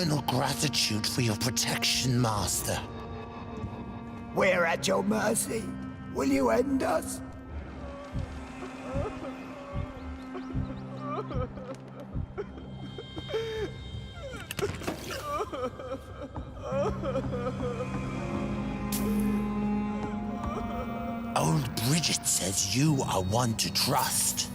Eternal gratitude for your protection, Master. We're at your mercy. Will you end us? Old Bridget says you are one to trust.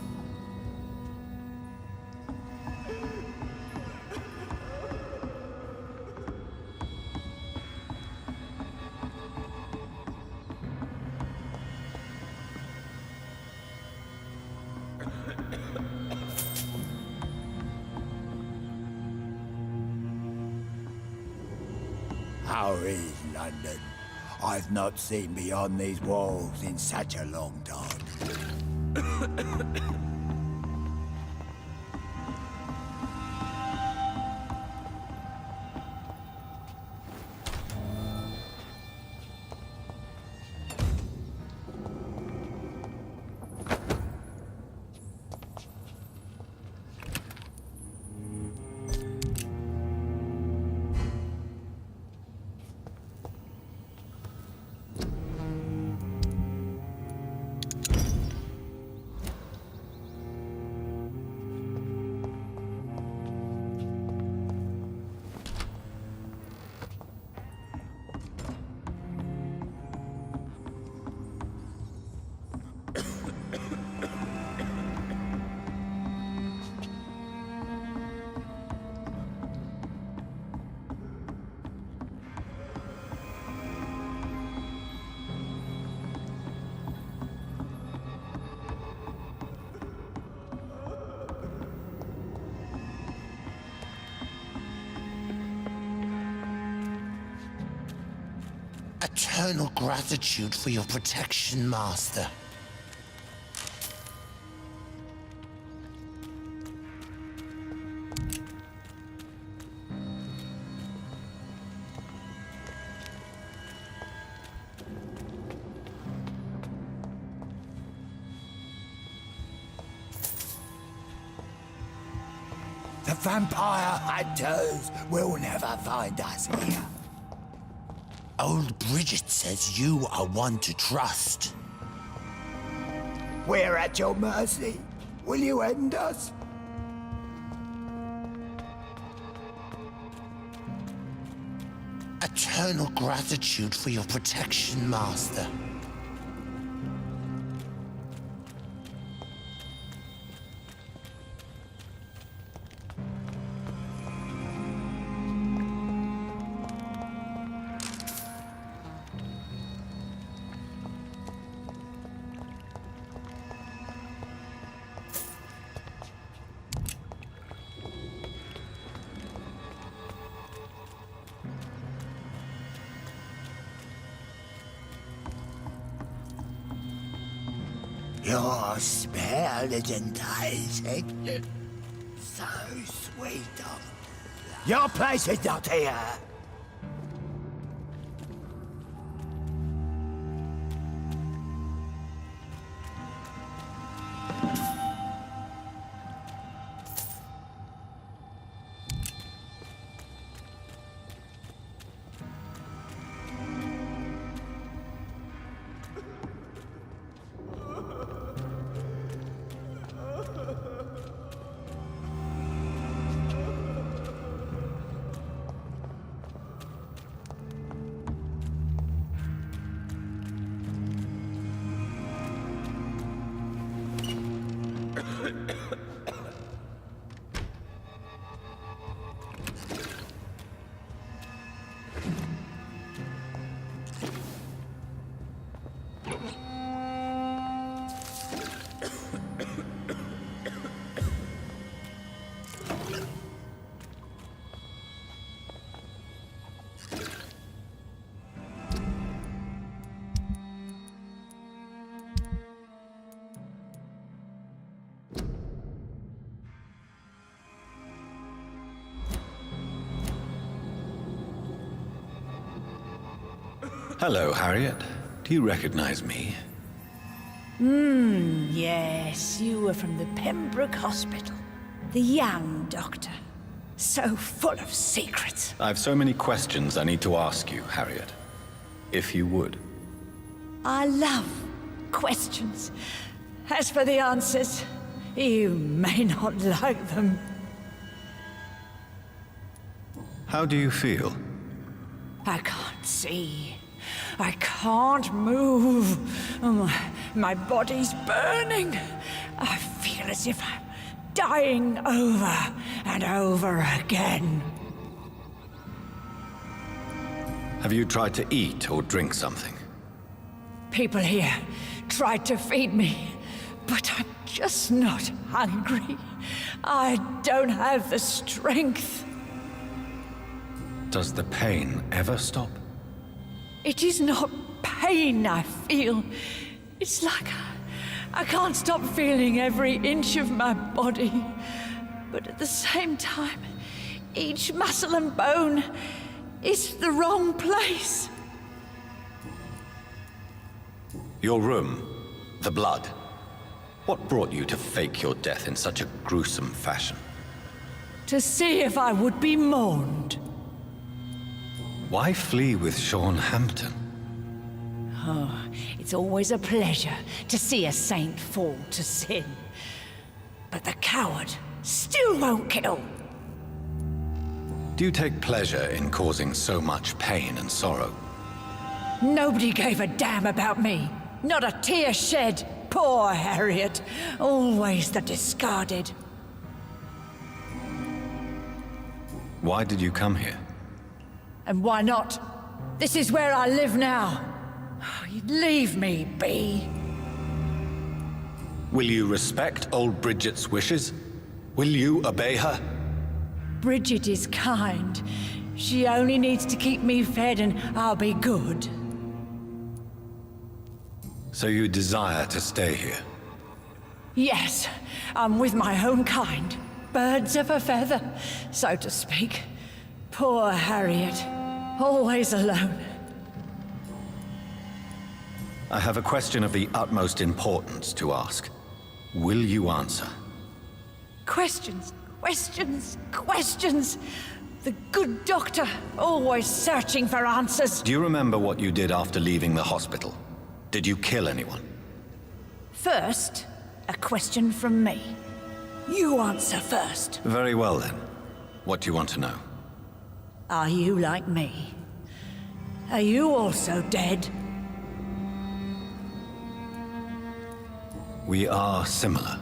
How is London? I've not seen beyond these walls in such a long time. Eternal gratitude for your protection, Master. The vampire hunters will never find us here. Old Bridget says you are one to trust. We're at your mercy. Will you end us? Eternal gratitude for your protection, Master. Your spell is enticing. So sweet of... Your place is not here. Hello, Harriet. Do you recognize me? Yes, you were from the Pembroke Hospital. The young doctor. So full of secrets. I have so many questions I need to ask you, Harriet. If you would. I love questions. As for the answers, you may not like them. How do you feel? I can't see. I can't move. My body's burning. I feel as if I'm dying over and over again. Have you tried to eat or drink something? People here tried to feed me, but I'm just not hungry. I don't have the strength. Does the pain ever stop? It is not pain I feel. It's like I can't stop feeling every inch of my body. But at the same time, each muscle and bone is the wrong place. Your room, the blood. What brought you to fake your death in such a gruesome fashion? To see if I would be mourned. Why flee with Sean Hampton? Oh, it's always a pleasure to see a saint fall to sin. But the coward still won't kill. Do you take pleasure in causing so much pain and sorrow? Nobody gave a damn about me. Not a tear shed. Poor Harriet. Always the discarded. Why did you come here? And why not? This is where I live now. Leave me be. Will you respect old Bridget's wishes? Will you obey her? Bridget is kind. She only needs to keep me fed and I'll be good. So you desire to stay here? Yes, I'm with my own kind. Birds of a feather, so to speak. Poor Harriet. Always alone. I have a question of the utmost importance to ask. Will you answer? Questions, questions, questions. The good doctor, always searching for answers. Do you remember what you did after leaving the hospital? Did you kill anyone? First, a question from me. You answer first. Very well then. What do you want to know? Are you like me? Are you also dead? We are similar,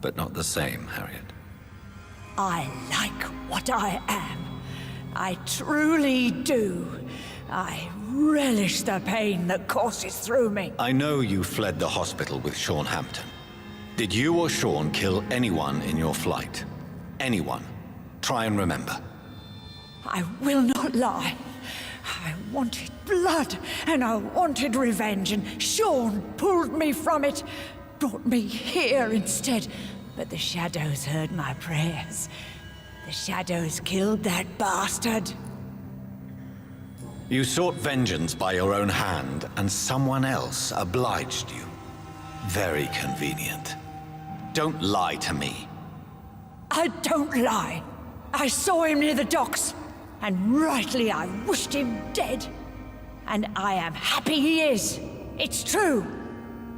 but not the same, Harriet. I like what I am. I truly do. I relish the pain that courses through me. I know you fled the hospital with Sean Hampton. Did you or Sean kill anyone in your flight? Anyone? Try and remember. I will not lie. I wanted blood, and I wanted revenge, and Sean pulled me from it, brought me here instead. But the shadows heard my prayers. The shadows killed that bastard. You sought vengeance by your own hand, and someone else obliged you. Very convenient. Don't lie to me. I don't lie. I saw him near the docks, and rightly I wished him dead. And I am happy he is. It's true.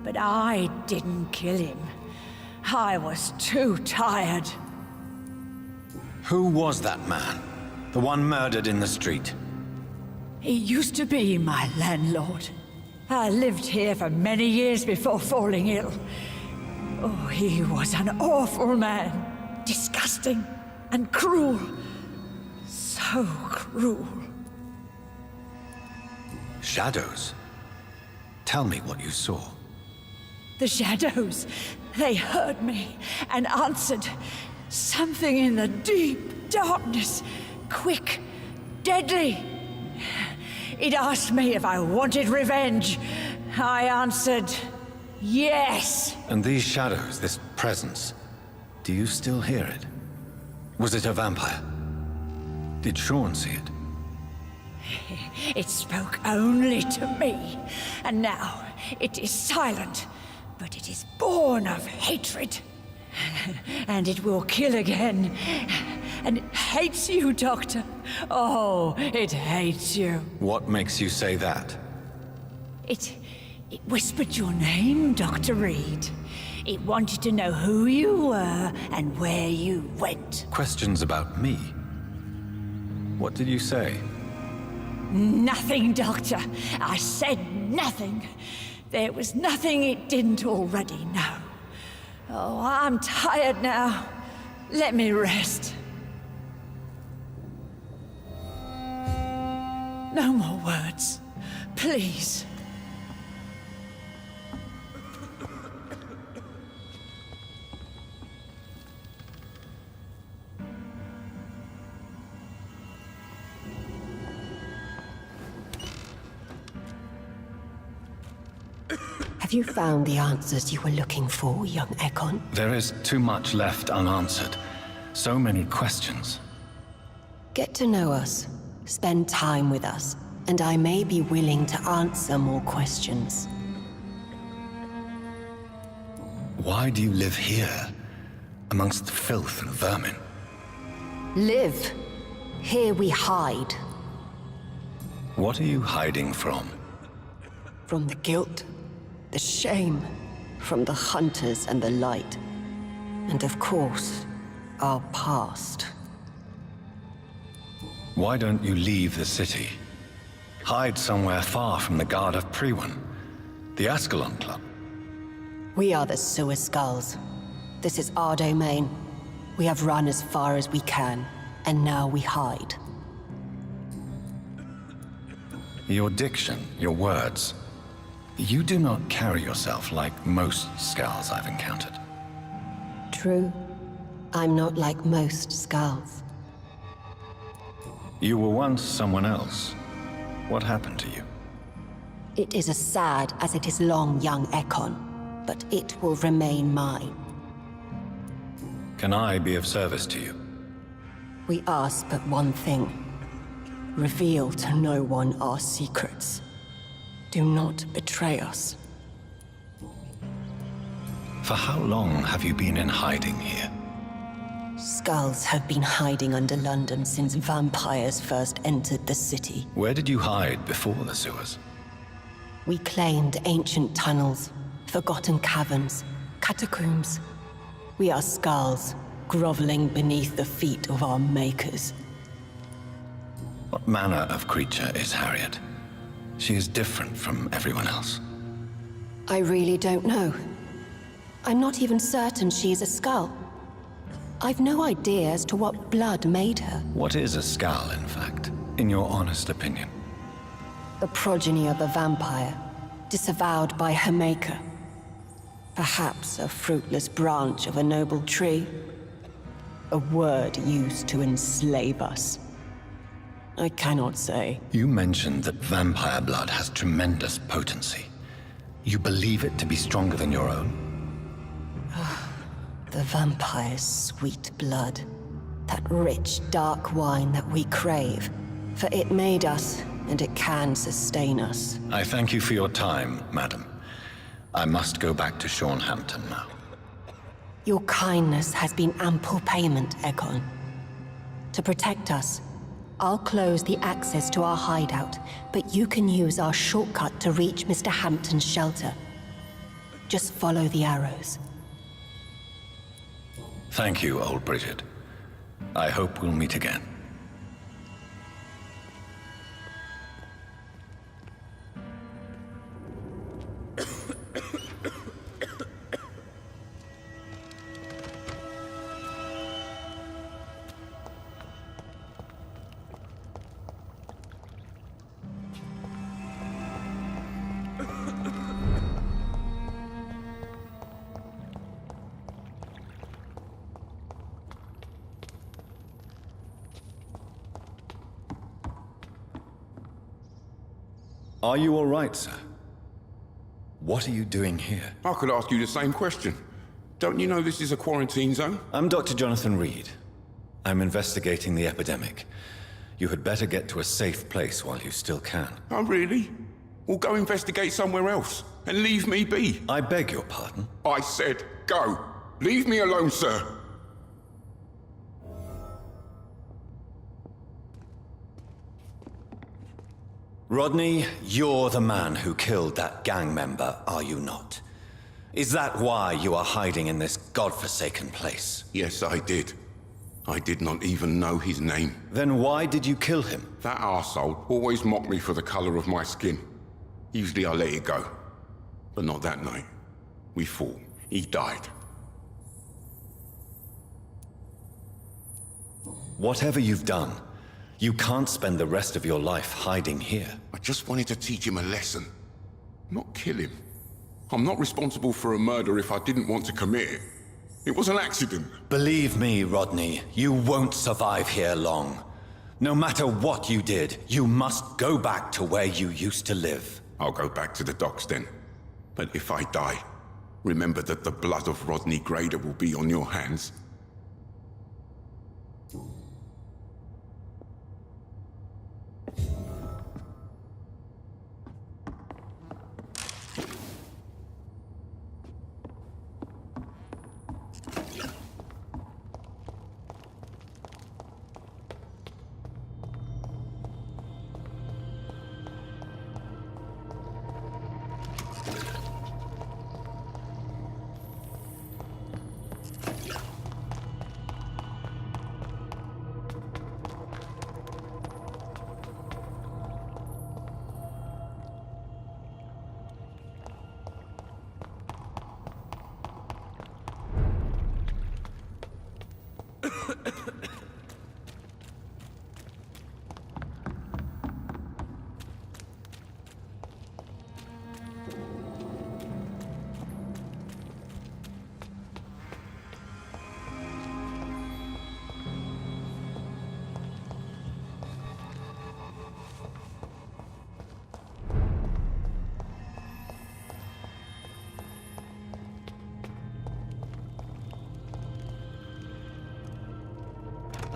But I didn't kill him. I was too tired. Who was that man? The one murdered in the street? He used to be my landlord. I lived here for many years before falling ill. Oh, he was an awful man. Disgusting and cruel. So cruel. Shadows? Tell me what you saw. The shadows, they heard me and answered. Something in the deep darkness, quick, deadly. It asked me if I wanted revenge. I answered, yes. And these shadows, this presence, do you still hear it? Was it a vampire? Did Sean see it? It spoke only to me, and now it is silent, but it is born of hatred. And it will kill again, and it hates you, Doctor. Oh, it hates you. What makes you say that? It whispered your name, Dr. Reid. It wanted to know who you were and where you went. Questions about me? What did you say? Nothing, Doctor. I said nothing. There was nothing it didn't already know. Oh, I'm tired now. Let me rest. No more words. Please. Have you found the answers you were looking for, young Ekon? There is too much left unanswered. So many questions. Get to know us, spend time with us, and I may be willing to answer more questions. Why do you live here, amongst the filth and vermin? Live. Here we hide. What are you hiding from? From the guilt, the shame, from the hunters and the light. And of course, our past. Why don't you leave the city? Hide somewhere far from the Guard of Priwen, the Ascalon Club. We are the Sewer Skulls. This is our domain. We have run as far as we can, and now we hide. Your diction, your words. You do not carry yourself like most Skulls I've encountered. True. I'm not like most Skulls. You were once someone else. What happened to you? It is as sad as it is long, young Ekon, but it will remain mine. Can I be of service to you? We ask but one thing. Reveal to no one our secrets. Do not betray us. For how long have you been in hiding here? Skulls have been hiding under London since vampires first entered the city. Where did you hide before the sewers? We claimed ancient tunnels, forgotten caverns, catacombs. We are skulls, groveling beneath the feet of our makers. What manner of creature is Harriet? She is different from everyone else. I really don't know. I'm not even certain she is a skull. I've no idea as to what blood made her. What is a skull, in fact, in your honest opinion? The progeny of a vampire, disavowed by her maker. Perhaps a fruitless branch of a noble tree. A word used to enslave us. I cannot say. You mentioned that vampire blood has tremendous potency. You believe it to be stronger than your own? The vampire's sweet blood. That rich, dark wine that we crave. For it made us, and it can sustain us. I thank you for your time, madam. I must go back to Shornhampton now. Your kindness has been ample payment, Ekon. To protect us, I'll close the access to our hideout, but you can use our shortcut to reach Mr. Hampton's shelter. Just follow the arrows. Thank you, old Bridget. I hope we'll meet again. Are you all right, sir? What are you doing here? I could ask you the same question. Don't you know this is a quarantine zone? I'm Dr. Jonathan Reid. I'm investigating the epidemic. You had better get to a safe place while you still can. Oh, really? Well, go investigate somewhere else and leave me be. I beg your pardon? I said go. Leave me alone, sir. Rodney, you're the man who killed that gang member, are you not? Is that why you are hiding in this godforsaken place? Yes, I did. I did not even know his name. Then why did you kill him? That arsehole always mocked me for the color of my skin. Usually I let it go. But not that night. We fought. He died. Whatever you've done, you can't spend the rest of your life hiding here. I just wanted to teach him a lesson. Not kill him. I'm not responsible for a murder if I didn't want to commit it. It was an accident. Believe me, Rodney, you won't survive here long. No matter what you did, you must go back to where you used to live. I'll go back to the docks then. But if I die, remember that the blood of Rodney Grader will be on your hands.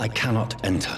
I cannot enter.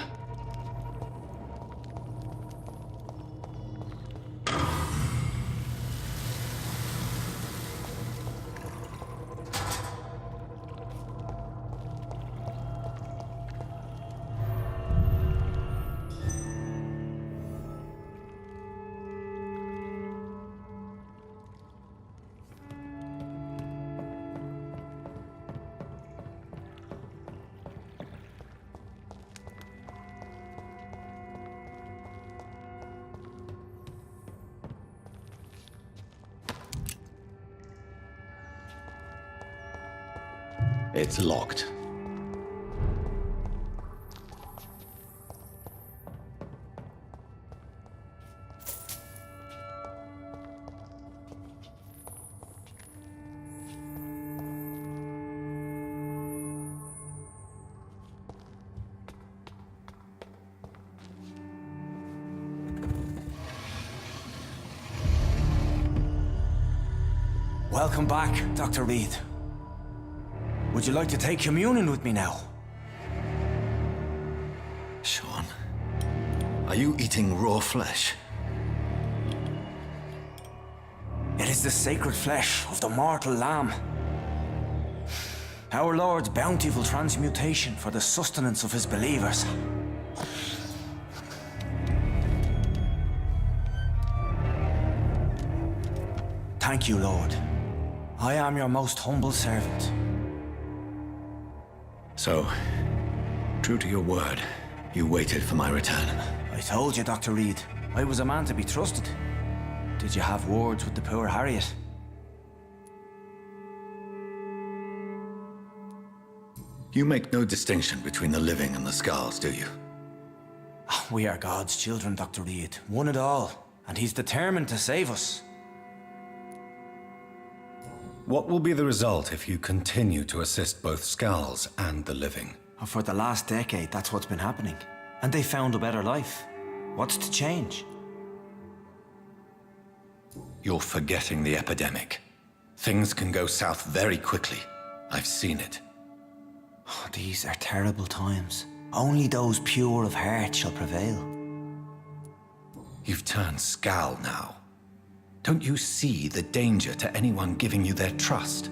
It's locked. Welcome back, Dr. Reid. Would you like to take communion with me now? Sean, are you eating raw flesh? It is the sacred flesh of the mortal lamb. Our Lord's bountiful transmutation for the sustenance of his believers. Thank you, Lord. I am your most humble servant. So, true to your word, you waited for my return. I told you, Dr. Reid, I was a man to be trusted. Did you have words with the poor Harriet? You make no distinction between the living and the Skulls, do you? We are God's children, Dr. Reid, one and all, and he's determined to save us. What will be the result if you continue to assist both Skulls and the living? For the last decade, that's what's been happening. And they found a better life. What's to change? You're forgetting the epidemic. Things can go south very quickly. I've seen it. Oh, these are terrible times. Only those pure of heart shall prevail. You've turned Skull now. Don't you see the danger to anyone giving you their trust?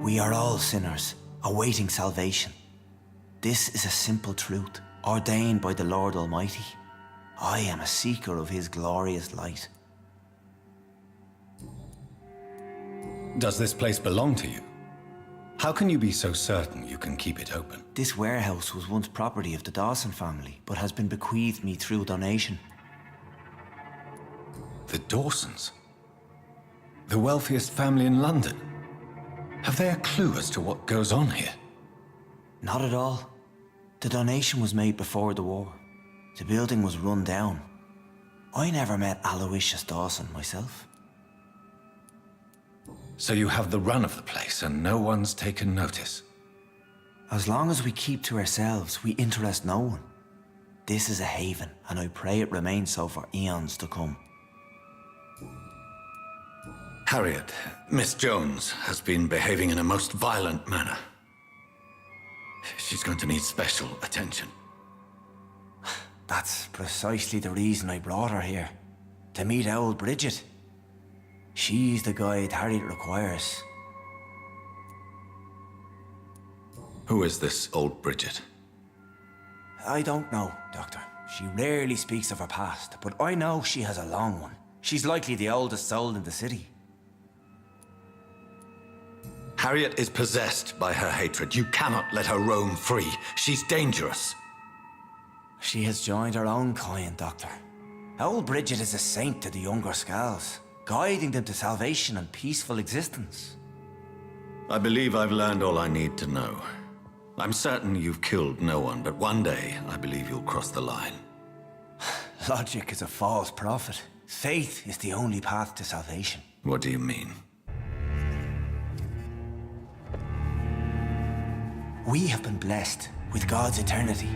We are all sinners, awaiting salvation. This is a simple truth, ordained by the Lord Almighty. I am a seeker of his glorious light. Does this place belong to you? How can you be so certain you can keep it open? This warehouse was once property of the Dawson family, but has been bequeathed me through donation. The Dawsons? The wealthiest family in London? Have they a clue as to what goes on here? Not at all. The donation was made before the war. The building was run down. I never met Aloysius Dawson myself. So you have the run of the place and no one's taken notice? As long as we keep to ourselves, we interest no one. This is a haven, and I pray it remains so for eons to come. Harriet, Miss Jones has been behaving in a most violent manner. She's going to need special attention. That's precisely the reason I brought her here. To meet old Bridget. She's the guide Harriet requires. Who is this old Bridget? I don't know, Doctor. She rarely speaks of her past, but I know she has a long one. She's likely the oldest soul in the city. Harriet is possessed by her hatred. You cannot let her roam free. She's dangerous. She has joined her own kind, Doctor. Old Bridget is a saint to the younger Scals, guiding them to salvation and peaceful existence. I believe I've learned all I need to know. I'm certain you've killed no one, but one day I believe you'll cross the line. Logic is a false prophet. Faith is the only path to salvation. What do you mean? We have been blessed with God's eternity.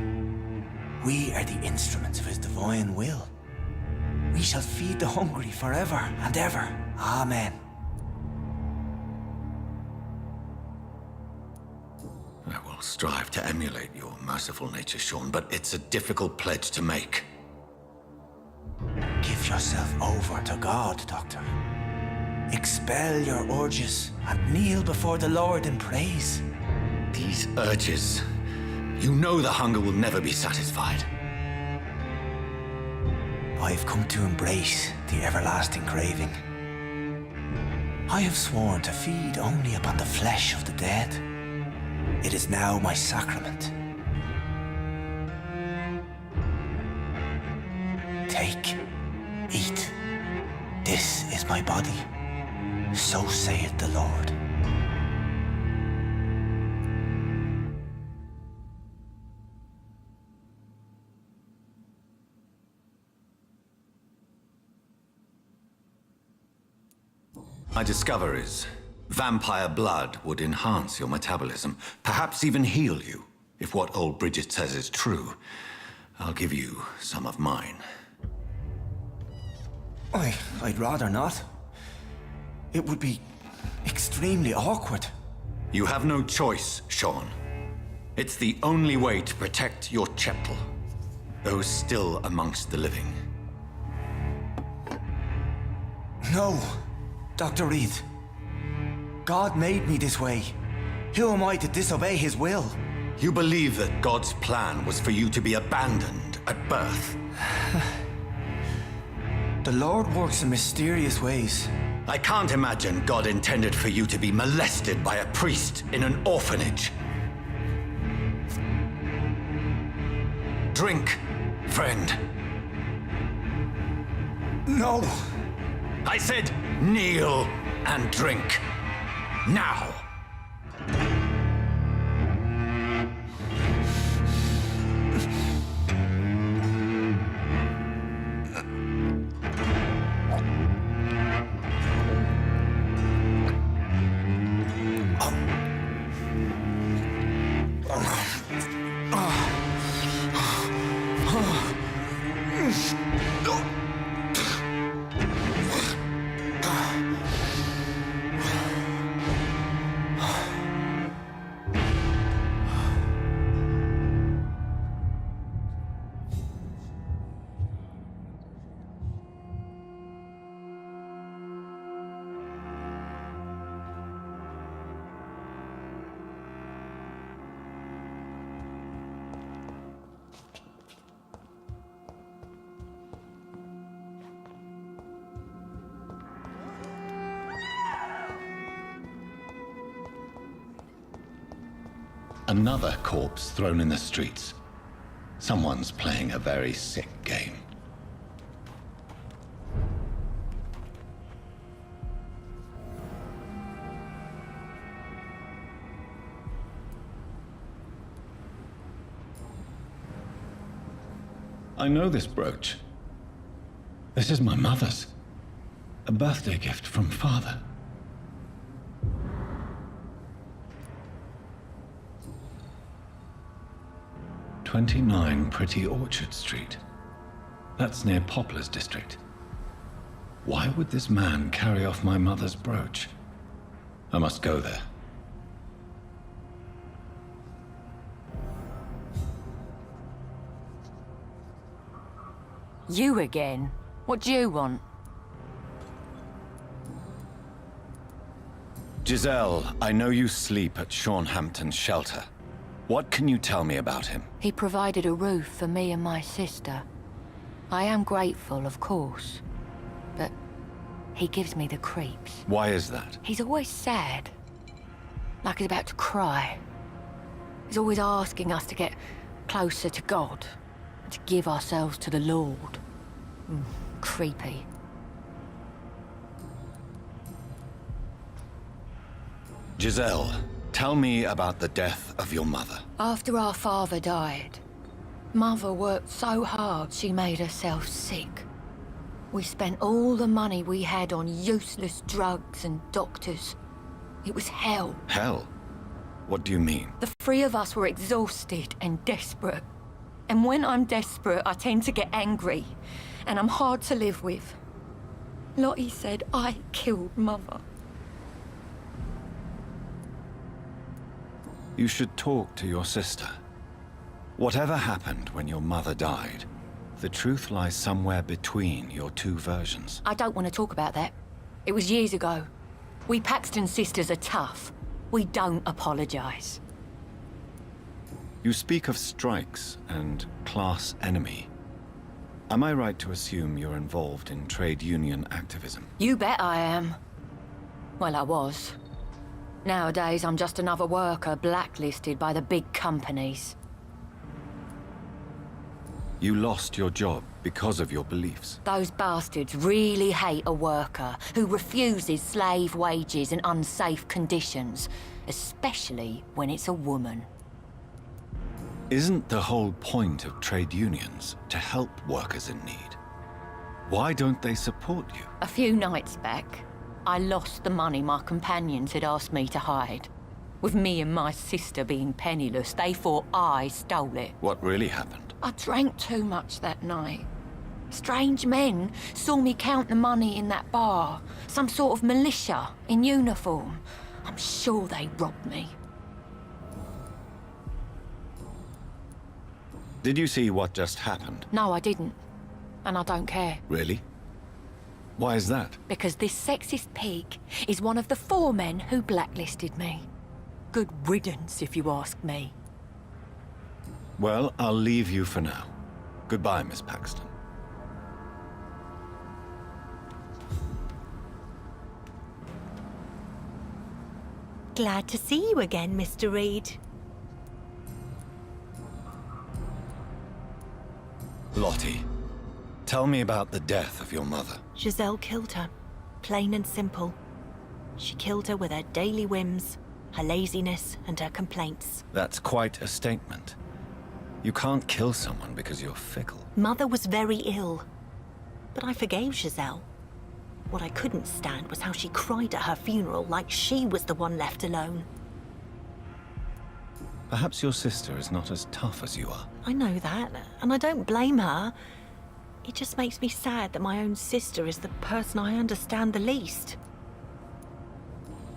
We are the instruments of his divine will. We shall feed the hungry forever and ever. Amen. I will strive to emulate your merciful nature, Sean, but it's a difficult pledge to make. Give yourself over to God, Doctor. Expel your urges and kneel before the Lord in praise. These urges. You know the hunger will never be satisfied. I've come to embrace the everlasting craving. I have sworn to feed only upon the flesh of the dead. It is now my sacrament. Take, eat. This is my body. So saith the Lord. My discoveries. Vampire blood would enhance your metabolism, perhaps even heal you. If what old Bridget says is true, I'll give you some of mine. I'd rather not. It would be extremely awkward. You have no choice, Sean. It's the only way to protect your Cheptel, those still amongst the living. No, Dr. Reid. God made me this way. Who am I to disobey his will? You believe that God's plan was for you to be abandoned at birth. The Lord works in mysterious ways. I can't imagine God intended for you to be molested by a priest in an orphanage. Drink, friend. No! I said kneel and drink. Now! Another corpse thrown in the streets. Someone's playing a very sick game. I know this brooch. This is my mother's. A birthday gift from father. "29 Pretty Orchard Street. That's near Poplar's district. Why would this man carry off my mother's brooch? I must go there. You again? What do you want? Giselle, I know you sleep at Shornhampton's shelter. What can you tell me about him? He provided a roof for me and my sister. I am grateful, of course, but he gives me the creeps. Why is that? He's always sad, like he's about to cry. He's always asking us to get closer to God, to give ourselves to the Lord. Creepy. Giselle, tell me about the death of your mother. After our father died, Mother worked so hard she made herself sick. We spent all the money we had on useless drugs and doctors. It was hell. Hell? What do you mean? The three of us were exhausted and desperate. And when I'm desperate, I tend to get angry. And I'm hard to live with. Lottie said I killed Mother. You should talk to your sister. Whatever happened when your mother died, the truth lies somewhere between your two versions. I don't want to talk about that. It was years ago. We Paxton sisters are tough. We don't apologize. You speak of strikes and class enemy. Am I right to assume you're involved in trade union activism? You bet I am. Well, I was. Nowadays, I'm just another worker blacklisted by the big companies. You lost your job because of your beliefs. Those bastards really hate a worker who refuses slave wages and unsafe conditions, especially when it's a woman. Isn't the whole point of trade unions to help workers in need? Why don't they support you? A few nights back, I lost the money my companions had asked me to hide. With me and my sister being penniless, they thought I stole it. What really happened? I drank too much that night. Strange men saw me count the money in that bar. Some sort of militia in uniform. I'm sure they robbed me. Did you see what just happened? No, I didn't. And I don't care. Really? Why is that? Because this sexist pig is one of the 4 men who blacklisted me. Good riddance, if you ask me. Well, I'll leave you for now. Goodbye, Miss Paxton. Glad to see you again, Mr. Reid. Lottie, tell me about the death of your mother. Giselle killed her. Plain and simple. She killed her with her daily whims, her laziness, and her complaints. That's quite a statement. You can't kill someone because you're fickle. Mother was very ill. But I forgave Giselle. What I couldn't stand was how she cried at her funeral like she was the one left alone. Perhaps your sister is not as tough as you are. I know that, and I don't blame her. It just makes me sad that my own sister is the person I understand the least.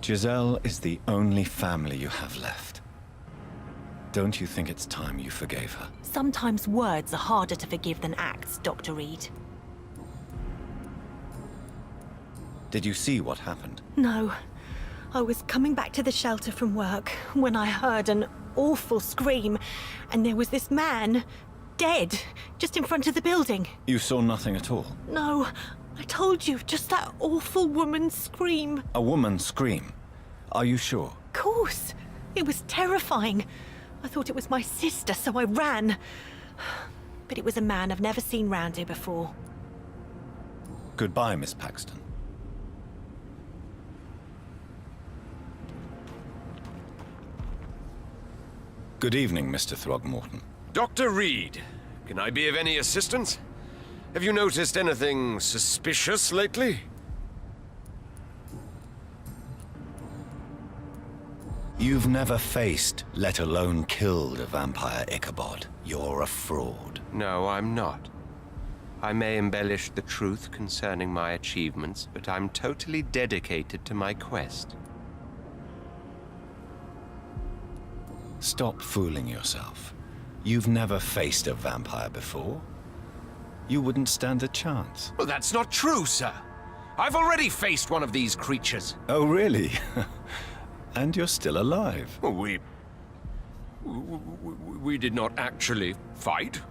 Giselle is the only family you have left. Don't you think it's time you forgave her? Sometimes words are harder to forgive than acts, Dr. Reid. Did you see what happened? No. I was coming back to the shelter from work when I heard an awful scream, and there was this man, dead, just in front of the building. You saw nothing at all? No, I told you, just that awful woman's scream. A woman scream? Are you sure? Of course. It was terrifying. I thought it was my sister, so I ran. But it was a man I've never seen round here before. Goodbye, Miss Paxton. Good evening, Mr. Throgmorton. Dr. Reid, can I be of any assistance? Have you noticed anything suspicious lately? You've never faced, let alone killed, a vampire, Ichabod. You're a fraud. No, I'm not. I may embellish the truth concerning my achievements, but I'm totally dedicated to my quest. Stop fooling yourself. You've never faced a vampire before. You wouldn't stand a chance. Well, that's not true, sir. I've already faced one of these creatures. Oh, really? And you're still alive. Well, we did not actually fight.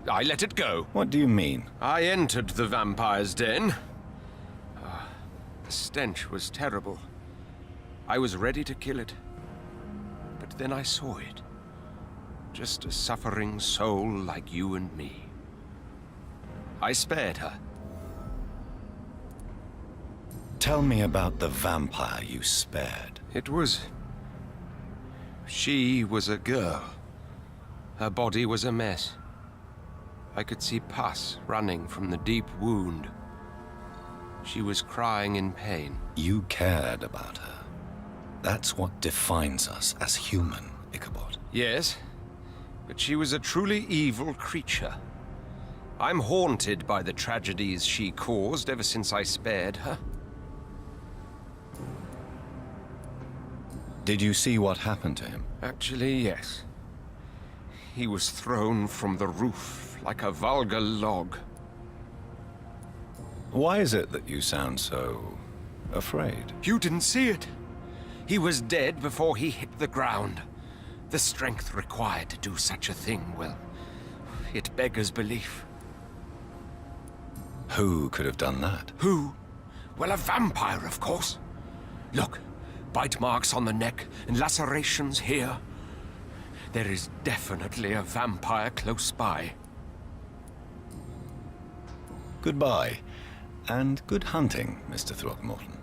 I let it go. What do you mean? I entered the vampire's den. The stench was terrible. I was ready to kill it. But then I saw it. Just a suffering soul like you and me. I spared her. Tell me about the vampire you spared. She was a girl. Her body was a mess. I could see pus running from the deep wound. She was crying in pain. You cared about her. That's what defines us as human, Ichabod. Yes, but she was a truly evil creature. I'm haunted by the tragedies she caused ever since I spared her. Did you see what happened to him? Actually, yes. He was thrown from the roof like a vulgar log. Why is it that you sound so afraid? You didn't see it. He was dead before he hit the ground. The strength required to do such a thing, well, it beggars belief. Who could have done that? Who? Well, a vampire, of course. Look, bite marks on the neck and lacerations here. There is definitely a vampire close by. Goodbye, and good hunting, Mr. Throgmorton.